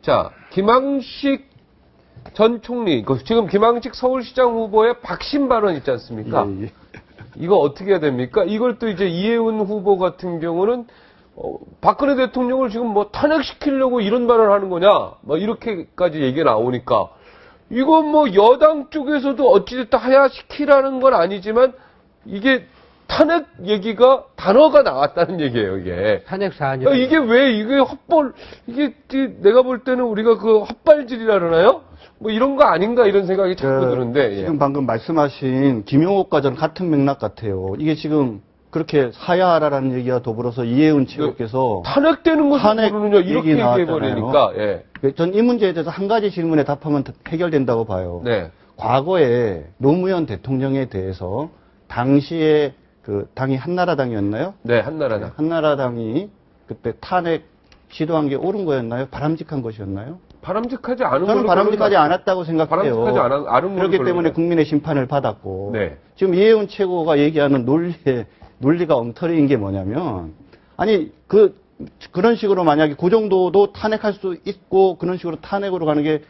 자, 김항식 전 총리, 지금 김항식 서울시장 후보의 박심 발언 있지 않습니까? 예, 예. 이거 어떻게 해야 됩니까? 이걸 또 이제 이해운 후보 같은 경우는 박근혜 대통령을 지금 뭐 탄핵시키려고 이런 발언을 하는 거냐? 뭐 이렇게까지 얘기가 나오니까 이건 뭐 여당 쪽에서도 어찌됐든 하야시키라는 건 아니지만 이게 탄핵 얘기가 단어가 나왔다는 얘기예요, 이게. 탄핵 사안이. 이게 왜 이게 헛발 이게 내가 볼 때는 우리가 그 헛발질이라 그러나요? 뭐 이런 거 아닌가 이런 생각이 자꾸 드는데. 지금 예. 방금 말씀하신 김용옥과 전 같은 맥락 같아요. 이게 지금 그렇게 사야하라는 얘기와 더불어서 이해운 최고께서 탄핵되는 것을 탄핵 모르느냐 이렇게 얘기 얘기해버리니까. 예. 전 이 문제에 대해서 한 가지 질문에 답하면 해결된다고 봐요. 네. 과거에 노무현 대통령에 대해서 당시에 그 당이 한나라당이었나요? 네, 한나라당. 한나라당이 그때 탄핵 시도한 게 옳은 거였나요? 바람직한 것이었나요? 바람직하지 않은 저는 걸로 바람직하지 않았다고 생각해요. 바람직하지 않은 그렇기 걸로 때문에 별로. 국민의 심판을 받았고 네. 지금 이해운 최고가 얘기하는 논리가 엉터리인 게 뭐냐면 아니 그런 식으로 만약에 그 정도도 탄핵할 수 있고 그런 식으로 탄핵으로 가는 게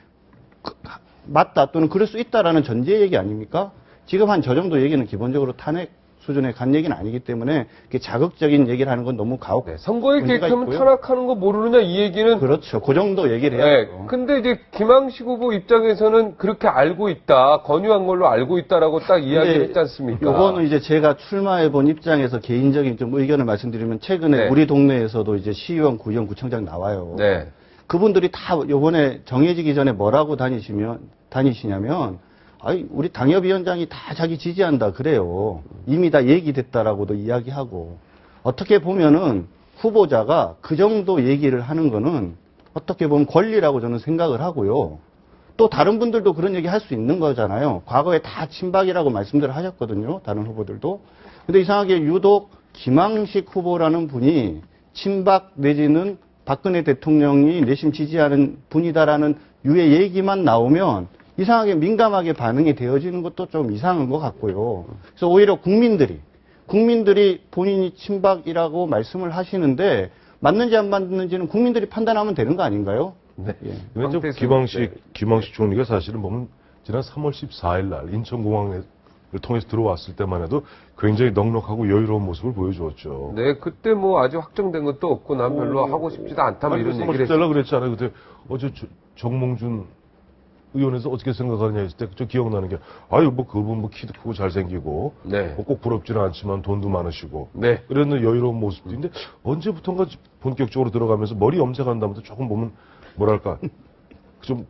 맞다 또는 그럴 수 있다라는 전제 얘기 아닙니까? 지금 한 저 정도 얘기는 기본적으로 탄핵 수준에 간 얘기는 아니기 때문에 자극적인 얘기를 하는 건 너무 가혹. 네, 선거에 문제가 개입하면 있고요. 탄핵하는 거 모르느냐 이 얘기는. 그렇죠. 그 정도 얘기를 네. 해야죠. 근데 이제 김항식 후보 입장에서는 그렇게 알고 있다, 권유한 걸로 알고 있다라고 딱 이야기를 했지 않습니까? 요거는 이제 제가 출마해본 입장에서 개인적인 좀 의견을 말씀드리면 최근에 네. 우리 동네에서도 이제 시의원, 구의원, 구청장 나와요. 네. 그분들이 다 요번에 정해지기 전에 뭐라고 다니시냐면 아이, 우리 당협위원장이 다 자기 지지한다 그래요. 이미 다 얘기됐다라고도 이야기하고. 어떻게 보면은 후보자가 그 정도 얘기를 하는 거는 어떻게 보면 권리라고 저는 생각을 하고요. 또 다른 분들도 그런 얘기 할 수 있는 거잖아요. 과거에 다 친박이라고 말씀들을 하셨거든요. 다른 후보들도. 근데 이상하게 유독 김항식 후보라는 분이 친박 내지는 박근혜 대통령이 내심 지지하는 분이다라는 유의 얘기만 나오면 이상하게 민감하게 반응이 되어지는 것도 좀 이상한 것 같고요. 그래서 오히려 국민들이 본인이 친박이라고 말씀을 하시는데 맞는지 안 맞는지는 국민들이 판단하면 되는 거 아닌가요? 네. 예. 김항식 총리가 사실은 보면 지난 3월 14일 날 인천공항을 통해서 들어왔을 때만 해도 굉장히 넉넉하고 여유로운 모습을 보여주었죠. 네, 그때 뭐 아직 확정된 것도 없고 난 별로 하고 싶지도 않다 뭐 이런 얘기를 3월 14일 날 그랬잖아요. 그때 어제 정몽준 의원에서 어떻게 생각하느냐 했을 때 저 기억나는 게 아유 뭐 그분 뭐 키도 크고 잘생기고 네. 뭐 꼭 부럽지는 않지만 돈도 많으시고 네. 그랬는 여유로운 모습도 있는데 언제부턴가 본격적으로 들어가면서 머리 염색한 다음부터 조금 보면 뭐랄까 좀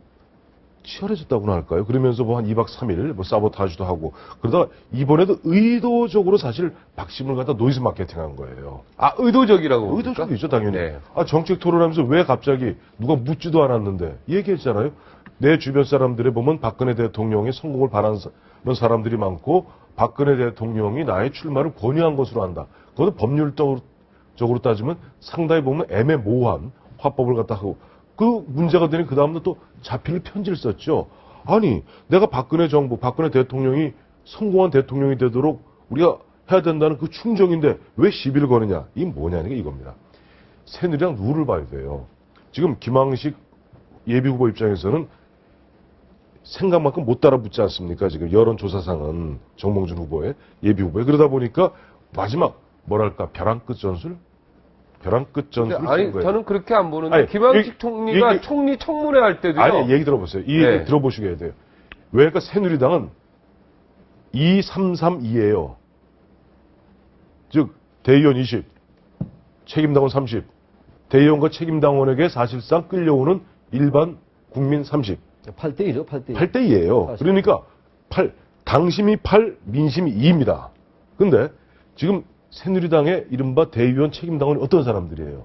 치열해졌다고나 할까요? 그러면서 뭐 한 2박 3일 뭐 사보타주도 하고 그러다가 이번에도 의도적으로 사실 박심을 갖다 노이즈 마케팅한 거예요. 아, 의도적이라고. 의도적이죠 당연히. 네. 아 정책 토론하면서 왜 갑자기 누가 묻지도 않았는데 얘기했잖아요. 내 주변 사람들에 보면 박근혜 대통령의 성공을 바라는 사람들이 많고 박근혜 대통령이 나의 출마를 권유한 것으로 한다. 그것은 법률적으로 따지면 상당히 보면 애매모호한 화법을 갖다 하고 그 문제가 되니 그 다음부터 또 자필 편지를 썼죠. 아니 내가 박근혜 정부, 박근혜 대통령이 성공한 대통령이 되도록 우리가 해야 된다는 그 충정인데 왜 시비를 거느냐. 이게 뭐냐는 게 이겁니다. 새누리당 룰을 봐야 돼요. 지금 김항식 예비후보 입장에서는 생각만큼 못 따라붙지 않습니까? 지금 여론조사상은 정몽준 후보의 예비후보에. 그러다 보니까 마지막 뭐랄까 벼랑 끝 전술? 벼랑 끝 전술을 아니, 쓴 거예요. 저는 그렇게 안 보는데 아니, 김항식 총리가 총리 청문회 할 때도요. 아니 얘기 들어보세요. 이 네. 얘기 들어보시게 해야 돼요. 왜냐까 새누리당은 2332예요. 즉 대의원 20, 책임당원 30, 대의원과 책임당원에게 사실상 끌려오는 일반 국민 30. 8대2죠, 8대2. 8대2예요. 그러니까 당심이 8, 민심이 2입니다. 근데 지금 새누리당의 이른바 대의원 책임당원이 어떤 사람들이에요?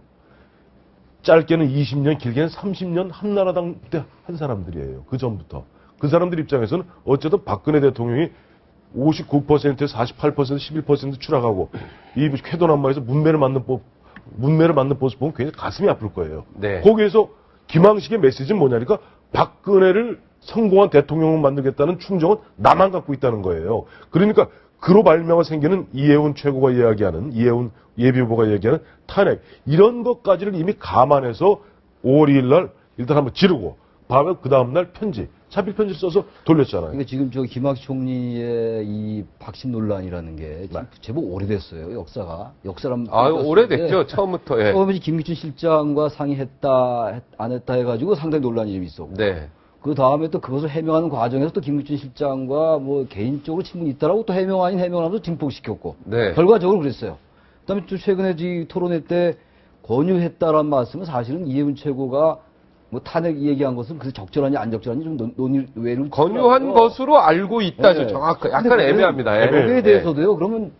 짧게는 20년, 길게는 30년 한나라당 때 한 사람들이에요. 그 전부터. 그 사람들 입장에서는 어쨌든 박근혜 대통령이 59%에서 48%, 11% 추락하고 이 쾌도난마에서 문매를 맞는 모습 보면 굉장히 가슴이 아플 거예요. 네. 거기에서 김항식의 메시지는 뭐냐니까 박근혜를 성공한 대통령을 만들겠다는 충정은 나만 갖고 있다는 거예요. 그러니까 그로 말미암아 생기는 이해운 최고가 이야기하는 이해운 예비후보가 이야기하는 탄핵 이런 것까지를 이미 감안해서 5월 2일 날 일단 한번 지르고 밤에 그 다음날 편지, 차필 편지를 써서 돌렸잖아요. 그러니까 지금 저 김학의 총리의 이 박심 논란이라는 게 지금 제법 오래됐어요. 역사람. 오래됐죠. 처음부터. 예. 처음에 김기춘 실장과 상의했다, 안 했다 해가지고 상당히 논란이 좀 있었고. 네. 그 다음에 또 그것을 해명하는 과정에서 또 김기춘 실장과 뭐 개인적으로 친분이 있다라고 또 해명 아닌 해명하면서 증폭시켰고. 네. 결과적으로 그랬어요. 그 다음에 또 최근에 이 토론회 때 권유했다라는 말씀은 사실은 이해운 최고가 뭐 탄핵 얘기한 것은 그 적절하냐 안 적절하냐 좀 논의를 권유한 것으로 알고 있다죠. 네. 정확하게. 약간 근데 애매합니다. 예. 거기에 예. 대해서도요. 그러면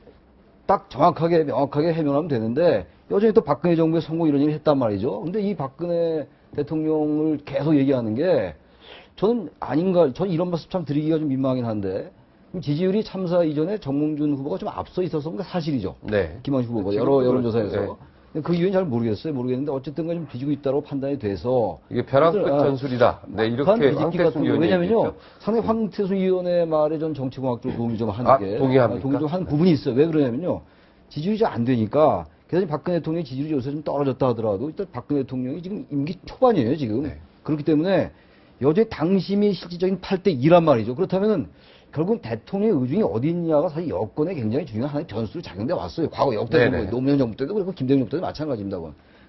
딱 정확하게 명확하게 해명하면 되는데 여전히 또 박근혜 정부의 성공 이런 얘기를 했단 말이죠. 근데 이 박근혜 대통령을 계속 얘기하는 게 저는 아닌가. 저는 이런 말씀 참 드리기가 좀 민망하긴 한데 지지율이 참사 이전에 정몽준 후보가 좀 앞서 있어서 그게 사실이죠. 네. 김한식 후보가 지금도 여론조사에서. 그렇죠. 그 이유는 잘 모르겠는데 어쨌든 좀 뒤지고 있다고 판단이 돼서 이게 벼랑 끝 전술이다. 네, 이렇게 황태순 의원이 왜냐면요, 얘기했죠. 상당히 황태순 의원의 말에 전 정치공학적으로 동의 좀 하는 게 동의합니까? 동의 좀 하는 부분이 있어요. 왜 그러냐면요, 지지율이 잘 안 되니까 그래서 박근혜 대통령의 지지율이 요새 좀 떨어졌다 하더라도 일단 박근혜 대통령이 지금 임기 초반이에요 지금. 네. 그렇기 때문에 여전히 당심이 실질적인 8대2란 말이죠. 그렇다면은 결국 대통령의 의중이 어디 있냐가 사실 여권에 굉장히 중요한 하나의 변수로 작용돼 왔어요. 과거 역대 네네. 정부, 노무현 정부 때도 그렇고 김대중 정부 때도 마찬가지입니다.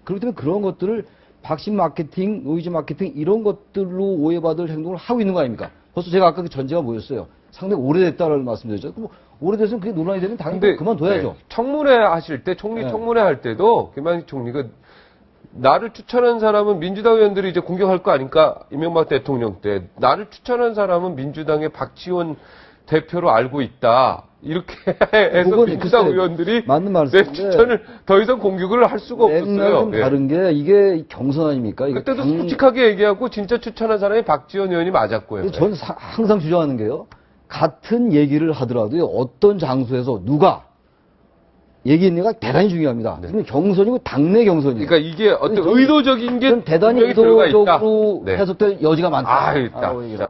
그렇기 때문에 그런 것들을 박심 마케팅, 노이즈 마케팅 이런 것들로 오해받을 행동을 하고 있는 거 아닙니까? 벌써 제가 아까 그 전제가 뭐였어요? 상당히 오래됐다라는 말씀드렸죠. 뭐 오래됐으면 그게 논란이 되면 당연히 그만둬야죠. 네, 청문회 하실 때, 총리 네. 청문회 할 때도 김한식 총리가 나를 추천한 사람은 민주당 의원들이 이제 공격할 거 아닙니까? 이명박 대통령 때. 나를 추천한 사람은 민주당의 박지원 대표로 알고 있다. 이렇게 해서 그건 민주당 글쎄, 의원들이 맞는 내 말씀인데 추천을 더 이상 공격을 할 수가 맥락은 없었어요. 좀 예. 다른 게 이게 경선 아닙니까? 이게 그때도 솔직하게 얘기하고 진짜 추천한 사람이 박지원 의원이 맞았고요. 저는 항상 주장하는 게요. 같은 얘기를 하더라도요. 어떤 장소에서 누가 얘기했느냐가 대단히 중요합니다. 네. 그러면 경선이고 당내 경선이에요. 그러니까 이게 어떤 저는 의도적인 게 대단히 분명히 들어가 있다. 의도적으로 네. 해석될 여지가 많다. 있다. 얘기를.